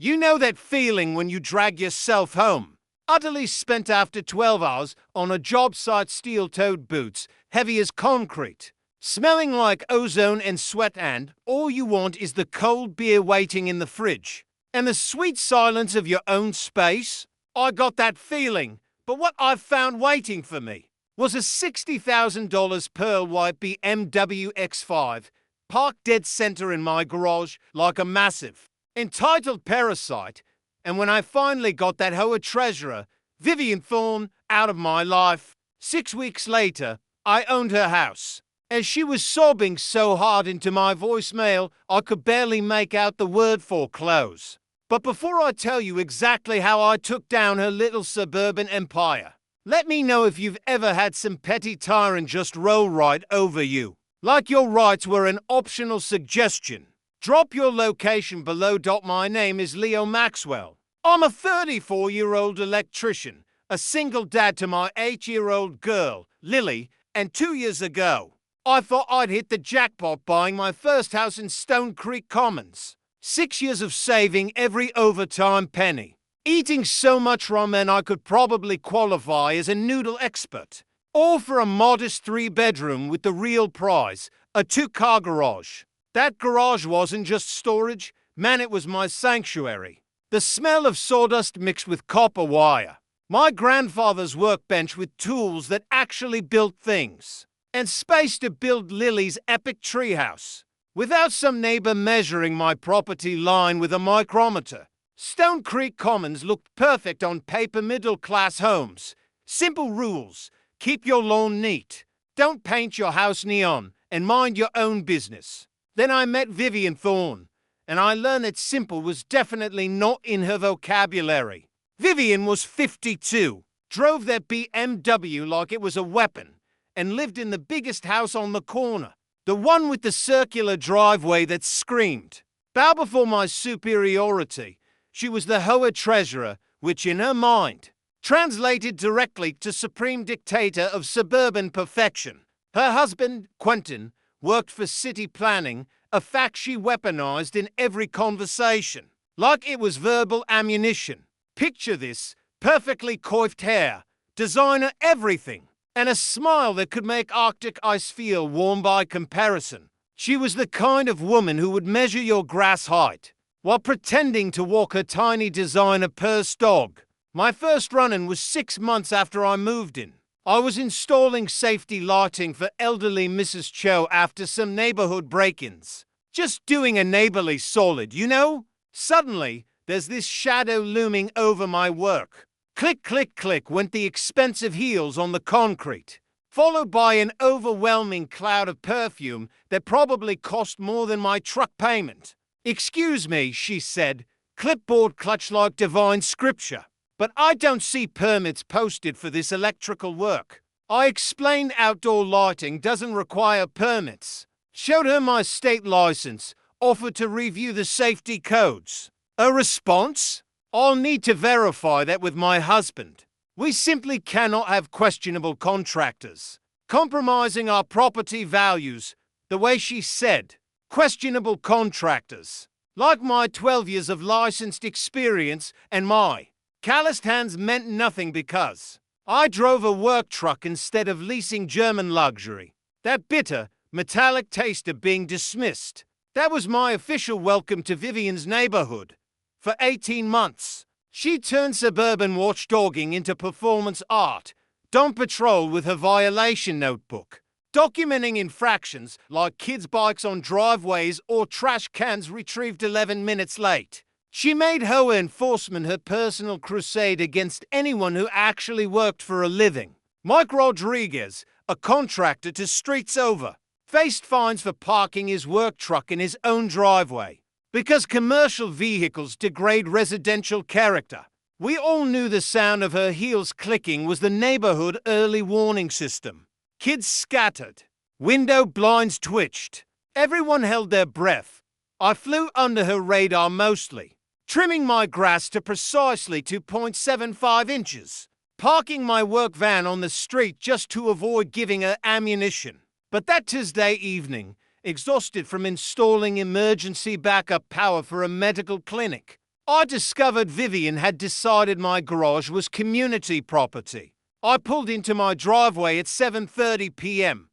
You know that feeling when you drag yourself home, utterly spent after 12 hours on a job site, steel-toed boots, heavy as concrete, smelling like ozone and sweat, and all you want is the cold beer waiting in the fridge and the sweet silence of your own space? I got that feeling, but what I found waiting for me was a $60,000 pearl white BMW X5, parked dead center in my garage like a massive, entitled parasite. And when I finally got that hoa treasurer, Vivian Thorne, out of my life, 6 weeks later, I owned her house. And she was sobbing so hard into my voicemail, I could barely make out the word foreclose. But before I tell you exactly how I took down her little suburban empire, let me know if you've ever had some petty tyrant just roll right over you, like your rights were an optional suggestion. Drop your location below. My name is Leo Maxwell. I'm a 34-year-old electrician, a single dad to my 8-year-old girl, Lily, and 2 years ago, I thought I'd hit the jackpot buying my first house in Stone Creek Commons. 6 years of saving every overtime penny. Eating so much ramen I could probably qualify as a noodle expert. All for a modest 3-bedroom with the real prize, a 2-car garage. That garage wasn't just storage, man, it was my sanctuary. The smell of sawdust mixed with copper wire. My grandfather's workbench with tools that actually built things. And space to build Lily's epic treehouse. Without some neighbor measuring my property line with a micrometer. Stone Creek Commons looked perfect on paper. Middle-class homes. Simple rules. Keep your lawn neat. Don't paint your house neon. And mind your own business. Then I met Vivian Thorne. And I learned that simple was definitely not in her vocabulary. Vivian was 52. Drove that BMW like it was a weapon. And lived in the biggest house on the corner. The one with the circular driveway that screamed. Bow before my superiority. She was the hoa treasurer, which in her mind translated directly to supreme dictator of suburban perfection. Her husband, Quentin, worked for city planning, a fact she weaponized in every conversation. Like it was verbal ammunition. Picture this, perfectly coiffed hair, designer everything. And a smile that could make Arctic ice feel warm by comparison. She was the kind of woman who would measure your grass height while pretending to walk her tiny designer purse dog. My first run-in was 6 months after I moved in. I was installing safety lighting for elderly Mrs. Cho after some neighborhood break-ins. Just doing a neighborly solid, you know? Suddenly, there's this shadow looming over my work. Click, click, click went the expensive heels on the concrete, followed by an overwhelming cloud of perfume that probably cost more than my truck payment. "Excuse me," she said, clipboard clutch like divine scripture, "but I don't see permits posted for this electrical work." I explained outdoor lighting doesn't require permits. Showed her my state license, offered to review the safety codes. A response? "I'll need to verify that with my husband. We simply cannot have questionable contractors compromising our property values," the way she said. Questionable contractors. Like my 12 years of licensed experience and my calloused hands meant nothing because I drove a work truck instead of leasing German luxury. That bitter, metallic taste of being dismissed. That was my official welcome to Vivian's neighborhood. For 18 months, she turned suburban watchdogging into performance art. Dawn patrol with her violation notebook, documenting infractions like kids' bikes on driveways or trash cans retrieved 11 minutes late. She made hoa enforcement her personal crusade against anyone who actually worked for a living. Mike Rodriguez, a contractor to streets over, faced fines for parking his work truck in his own driveway because commercial vehicles degrade residential character. We all knew the sound of her heels clicking was the neighborhood early warning system. Kids scattered. Window blinds twitched. Everyone held their breath. I flew under her radar mostly, trimming my grass to precisely 2.75 inches, parking my work van on the street just to avoid giving her ammunition. But that Tuesday evening, exhausted from installing emergency backup power for a medical clinic, I discovered Vivian had decided my garage was community property. I pulled into my driveway at 7:30 p.m.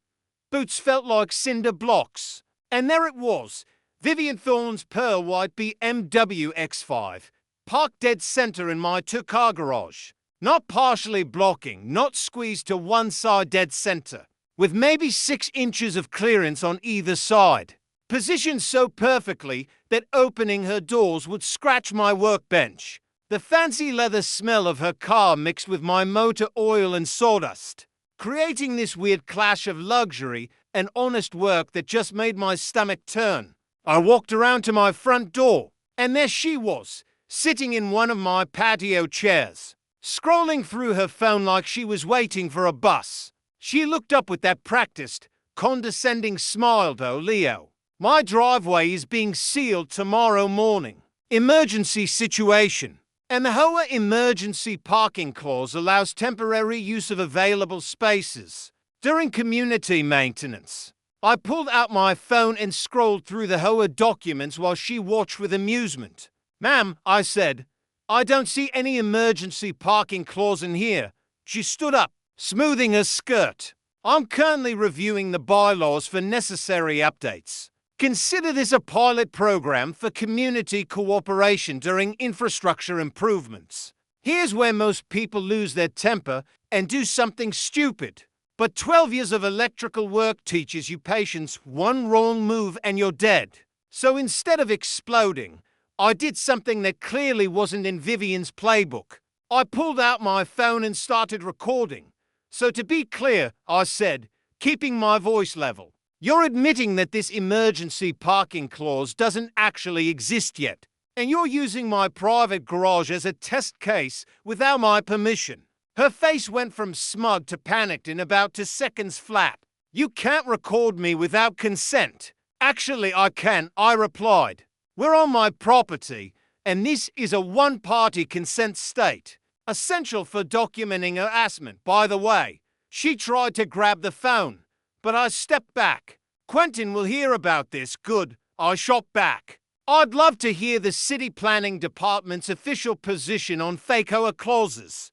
Boots felt like cinder blocks. And there it was, Vivian Thorne's pearl white BMW X5, parked dead center in my two-car garage. Not partially blocking, not squeezed to one side dead center, with maybe 6 inches of clearance on either side. Positioned so perfectly that opening her doors would scratch my workbench. The fancy leather smell of her car mixed with my motor oil and sawdust, creating this weird clash of luxury and honest work that just made my stomach turn. I walked around to my front door, and there she was, sitting in one of my patio chairs, scrolling through her phone like she was waiting for a bus. She looked up with that practiced, condescending smile though. Leo, my driveway is being sealed tomorrow morning. Emergency situation. And the HOA emergency parking clause allows temporary use of available spaces during community maintenance. I pulled out my phone and scrolled through the HOA documents while she watched with amusement. Ma'am, I said, I don't see any emergency parking clause in here. She stood up, smoothing her skirt. I'm currently reviewing the bylaws for necessary updates. Consider this a pilot program for community cooperation during infrastructure improvements. Here's where most people lose their temper and do something stupid. But 12 years of electrical work teaches you patience. One wrong move and you're dead. So instead of exploding, I did something that clearly wasn't in Vivian's playbook. I pulled out my phone and started recording. So to be clear, I said, keeping my voice level, you're admitting that this emergency parking clause doesn't actually exist yet, and you're using my private garage as a test case without my permission. Her face went from smug to panicked in about 2 seconds flat. You can't record me without consent. Actually, I can, I replied. We're on my property, and this is a one-party consent state, essential for documenting harassment. By the way, she tried to grab the phone, but I stepped back. Quentin will hear about this. Good, I shot back. I'd love to hear the city planning department's official position on fake HOA clauses.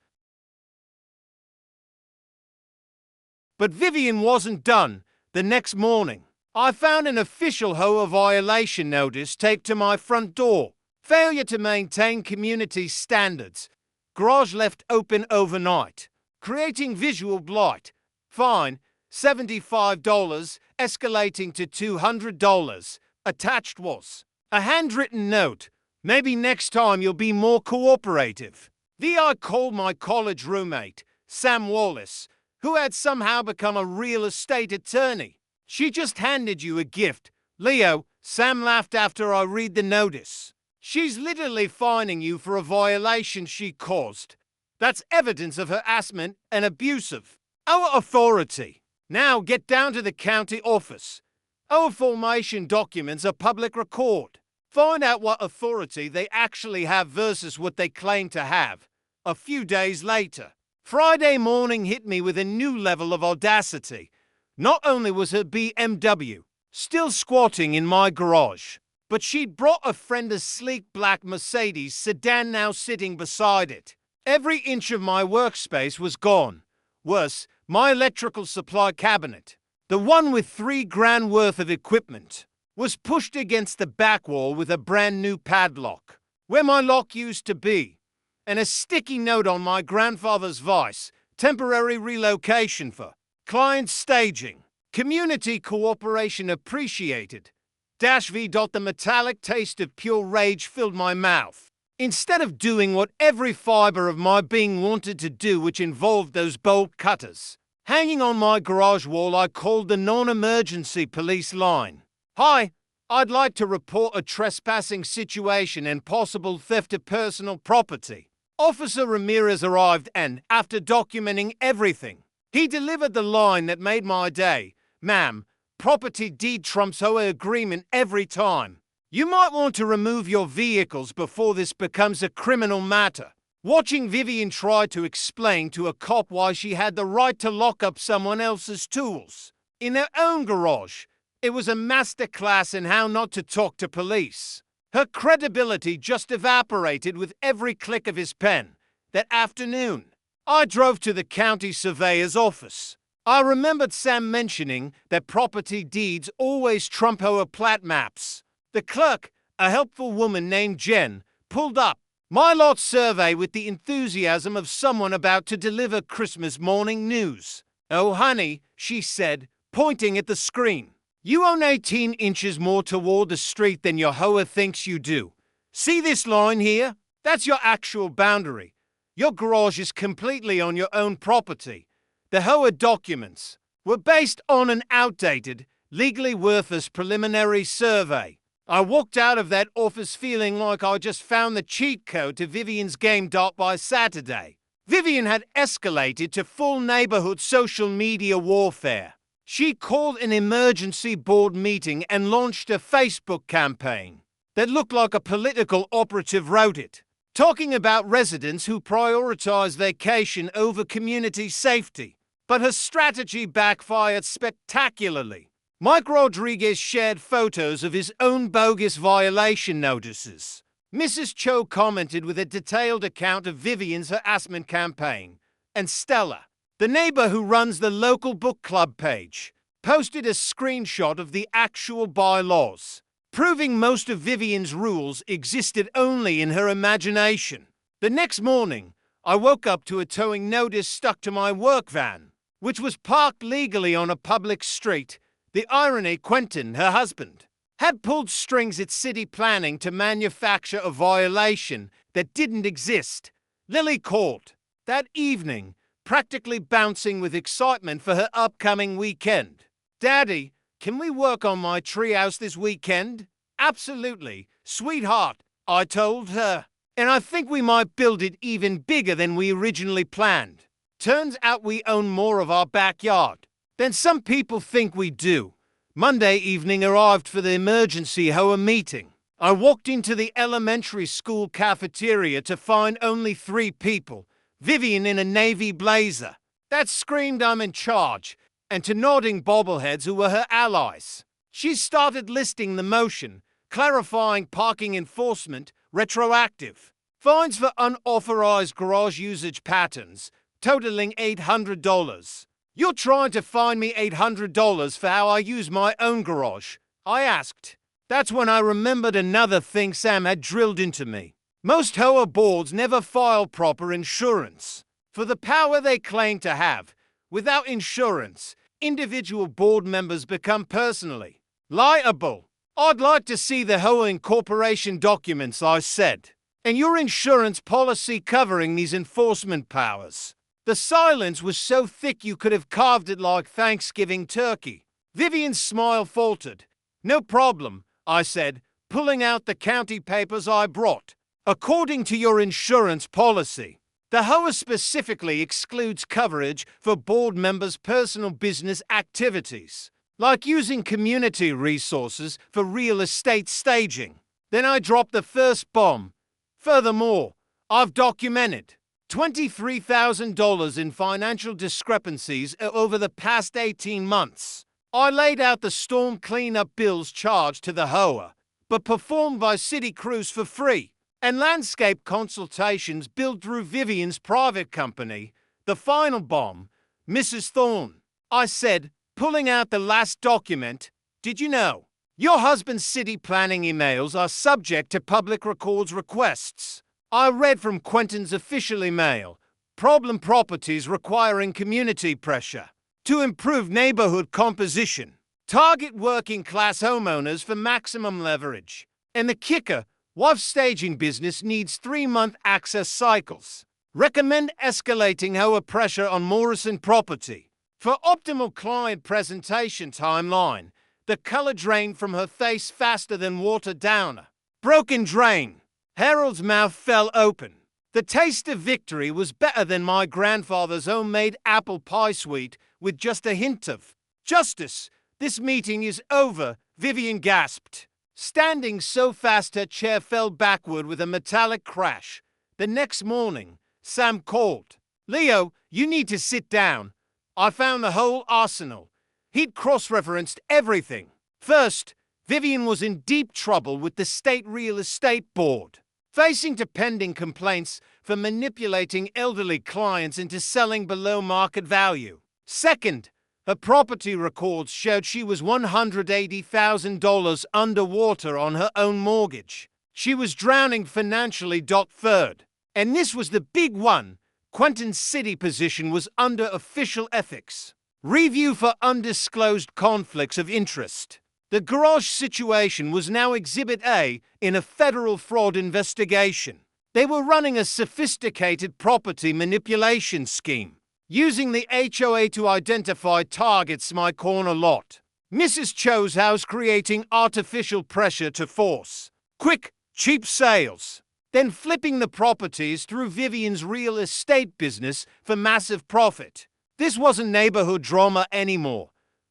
But Vivian wasn't done. The next morning, I found an official HOA violation notice taped to my front door. Failure to maintain community standards. Garage left open overnight, creating visual blight. Fine, $75, escalating to $200. Attached was a handwritten note. Maybe next time you'll be more cooperative. I called my college roommate, Sam Wallace, who had somehow become a real estate attorney. She just handed you a gift. Leo, Sam laughed after I read the notice. She's literally fining you for a violation she caused. That's evidence of harassment and abusive. Our authority. Now get down to the county office. Our formation documents are public record. Find out what authority they actually have versus what they claim to have. A few days later, Friday morning hit me with a new level of audacity. Not only was her BMW still squatting in my garage, but she'd brought a friend a sleek black Mercedes sedan now sitting beside it. Every inch of my workspace was gone. Worse, my electrical supply cabinet, the one with $3,000 worth of equipment, was pushed against the back wall with a brand new padlock, where my lock used to be, and a sticky note on my grandfather's vice, temporary relocation for client staging, community cooperation appreciated. -V. The metallic taste of pure rage filled my mouth. Instead of doing what every fiber of my being wanted to do, which involved those bolt cutters, hanging on my garage wall, I called the non-emergency police line. Hi, I'd like to report a trespassing situation and possible theft of personal property. Officer Ramirez arrived and, after documenting everything, he delivered the line that made my day. Ma'am, property deed trumps HOA agreement every time. You might want to remove your vehicles before this becomes a criminal matter. Watching Vivian try to explain to a cop why she had the right to lock up someone else's tools in their own garage. It was a masterclass in how not to talk to police. Her credibility just evaporated with every click of his pen. That afternoon, I drove to the county surveyor's office. I remembered Sam mentioning that property deeds always trump our plat maps. The clerk, a helpful woman named Jen, pulled up my lot survey with the enthusiasm of someone about to deliver Christmas morning news. "Oh, honey," she said, pointing at the screen. "You own 18 inches more toward the street than your hoa thinks you do. See this line here? That's your actual boundary. Your garage is completely on your own property. The hoa documents were based on an outdated, legally worthless preliminary survey." I walked out of that office feeling like I just found the cheat code to Vivian's game by Saturday. Vivian had escalated to full neighborhood social media warfare. She called an emergency board meeting and launched a Facebook campaign that looked like a political operative wrote it, talking about residents who prioritize vacation over community safety. But her strategy backfired spectacularly. Mike Rodriguez shared photos of his own bogus violation notices. Mrs. Cho commented with a detailed account of Vivian's harassment campaign. And Stella, the neighbor who runs the local book club page, posted a screenshot of the actual bylaws, proving most of Vivian's rules existed only in her imagination. The next morning, I woke up to a towing notice stuck to my work van, which was parked legally on a public street. The irony, Quentin, her husband, had pulled strings at city planning to manufacture a violation that didn't exist. Lily called that evening, practically bouncing with excitement for her upcoming weekend. "Daddy, can we work on my treehouse this weekend?" "Absolutely, sweetheart," I told her. "And I think we might build it even bigger than we originally planned. Turns out we own more of our backyard than some people think we do." Monday evening arrived for the emergency hoa meeting. I walked into the elementary school cafeteria to find only 3 people. Vivian in a navy blazer that screamed I'm in charge, and to nodding bobbleheads who were her allies. She started listing the motion, clarifying parking enforcement, retroactive, fines for unauthorized garage usage patterns, totaling $800. "You're trying to fine me $800 for how I use my own garage?" I asked. That's when I remembered another thing Sam had drilled into me. Most hoa boards never file proper insurance. For the power they claim to have, without insurance, individual board members become personally liable. "I'd like to see the hoa incorporation documents," I said, "and your insurance policy covering these enforcement powers." The silence was so thick you could have carved it like Thanksgiving turkey. Vivian's smile faltered. "No problem," I said, pulling out the county papers I brought. "According to your insurance policy, the hoa specifically excludes coverage for board members' personal business activities, like using community resources for real estate staging." Then I dropped the first bomb. "Furthermore, I've documented $23,000 in financial discrepancies over the past 18 months. I laid out the storm cleanup bills charged to the hoa, but performed by city crews for free, and landscape consultations billed through Vivian's private company." The final bomb, "Mrs. Thorne," I said, pulling out the last document, "did you know your husband's city planning emails are subject to public records requests?" I read from Quentin's official email, "Problem properties requiring community pressure to improve neighborhood composition. Target working class homeowners for maximum leverage." And the kicker, "Wife staging business needs 3-month access cycles. Recommend escalating hoa pressure on Morrison property for optimal client presentation timeline." The color drained from her face faster than water downer. Broken drain. Harold's mouth fell open. The taste of victory was better than my grandfather's homemade apple pie sweet with just a hint of justice. "This meeting is over," Vivian gasped, standing so fast her chair fell backward with a metallic crash. The next morning, Sam called. "Leo, you need to sit down. I found the whole arsenal." He'd cross-referenced everything. First, Vivian was in deep trouble with the State Real Estate Board, facing pending complaints for manipulating elderly clients into selling below market value. Second, her property records showed she was $180,000 underwater on her own mortgage. She was drowning financially. Third, and this was the big one, Quentin's city position was under official ethics review for undisclosed conflicts of interest. The garage situation was now Exhibit A in a federal fraud investigation. They were running a sophisticated property manipulation scheme, using the HOA to identify targets my corner lot. Mrs. Cho's house creating artificial pressure to force quick, cheap sales, then flipping the properties through Vivian's real estate business for massive profit. This wasn't neighborhood drama anymore.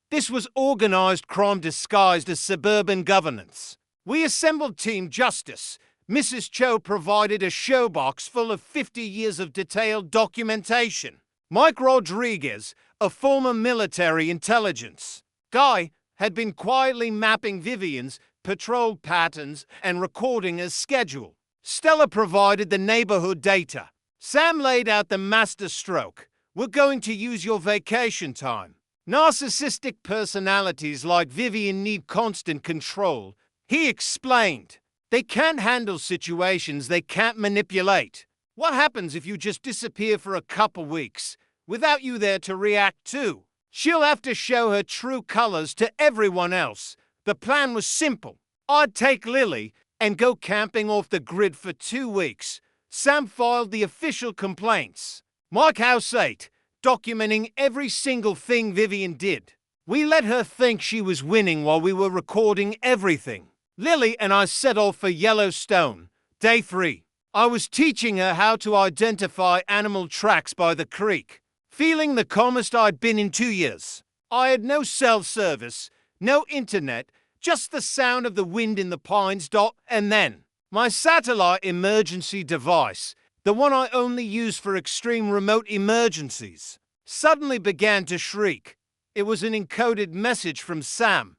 This was organized crime disguised as suburban governance. We assembled Team Justice. Mrs. Cho provided a showbox full of 50 years of detailed documentation. Mike Rodriguez, a former military intelligence guy, had been quietly mapping Vivian's patrol patterns and recording her schedule. Stella provided the neighborhood data. Sam laid out the master stroke. We're going to use your vacation time. Narcissistic personalities like Vivian need constant control. He explained. They can't handle situations they can't manipulate. What happens if you just disappear for a couple weeks without you there to react to? She'll have to show her true colors to everyone else. The plan was simple. I'd take Lily and go camping off the grid for 2 weeks. Sam filed the official complaints. Mike House 8, documenting every single thing Vivian did. We let her think she was winning while we were recording everything. Lily and I set off for Yellowstone. Day 3. I was teaching her how to identify animal tracks by the creek. Feeling the calmest I'd been in 2 years. I had no cell service, no internet, just the sound of the wind in the pines. And then, my satellite emergency device, the one I only use for extreme remote emergencies, suddenly began to shriek. It was an encoded message from Sam.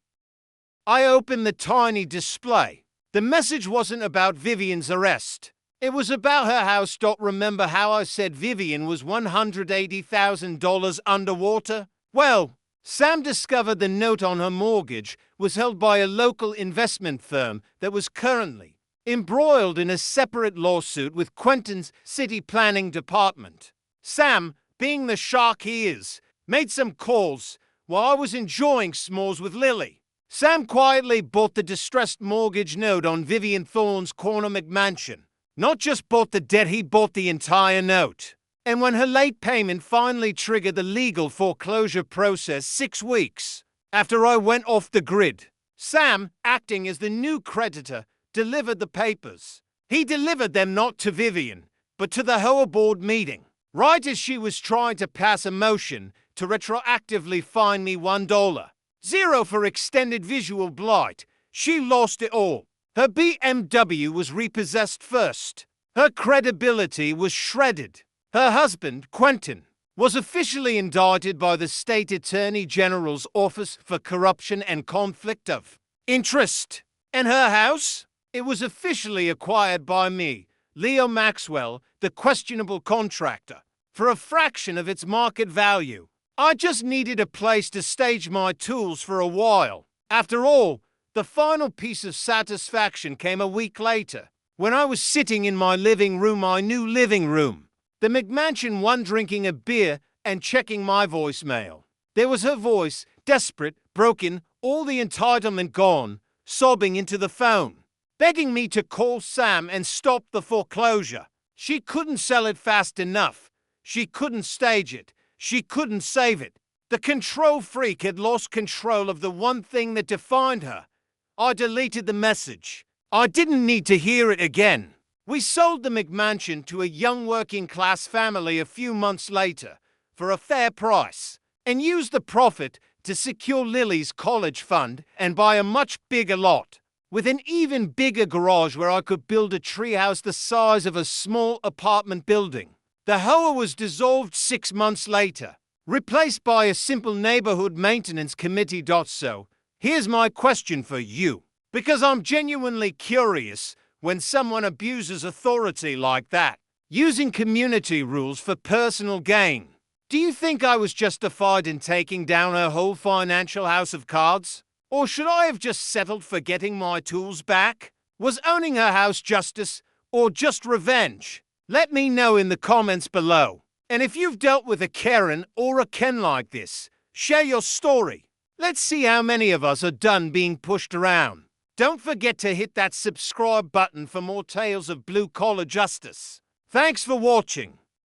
I opened the tiny display. The message wasn't about Vivian's arrest. It was about her house. Remember how I said Vivian was $180,000 underwater? Well, Sam discovered the note on her mortgage was held by a local investment firm that was currently embroiled in a separate lawsuit with Quentin's city planning department. Sam, being the shark he is, made some calls while I was enjoying s'mores with Lily. Sam quietly bought the distressed mortgage note on Vivian Thorne's corner McMansion. Not just bought the debt, he bought the entire note. And when her late payment finally triggered the legal foreclosure process 6 weeks after I went off the grid, Sam, acting as the new creditor, delivered the papers. He delivered them not to Vivian, but to the HOA board meeting, right as she was trying to pass a motion to retroactively fine me $1. Zero for extended visual blight. She lost it all. Her BMW was repossessed first. Her credibility was shredded. Her husband, Quentin, was officially indicted by the State Attorney General's Office for Corruption and Conflict of Interest. And her house? It was officially acquired by me, Leo Maxwell, the questionable contractor, for a fraction of its market value. I just needed a place to stage my tools for a while. After all, the final piece of satisfaction came a week later, when I was sitting in my living room, my new living room. The McMansion one, drinking a beer and checking my voicemail. There was her voice, desperate, broken, all the entitlement gone, sobbing into the phone, begging me to call Sam and stop the foreclosure. She couldn't sell it fast enough. She couldn't stage it. She couldn't save it. The control freak had lost control of the one thing that defined her. I deleted the message. I didn't need to hear it again. We sold the McMansion to a young working-class family a few months later for a fair price, and used the profit to secure Lily's college fund and buy a much bigger lot, with an even bigger garage where I could build a treehouse the size of a small apartment building. The HOA was dissolved 6 months later, replaced by a simple neighborhood maintenance committee. So, here's my question for you. because I'm genuinely curious when someone abuses authority like that, using community rules for personal gain. Do you think I was justified in taking down her whole financial house of cards? Or should I have just settled for getting my tools back? Was owning her house justice or just revenge? Let me know in the comments below. And if you've dealt with a Karen or a Ken like this, share your story. Let's see how many of us are done being pushed around. Don't forget to hit that subscribe button for more tales of blue-collar justice. Thanks for watching.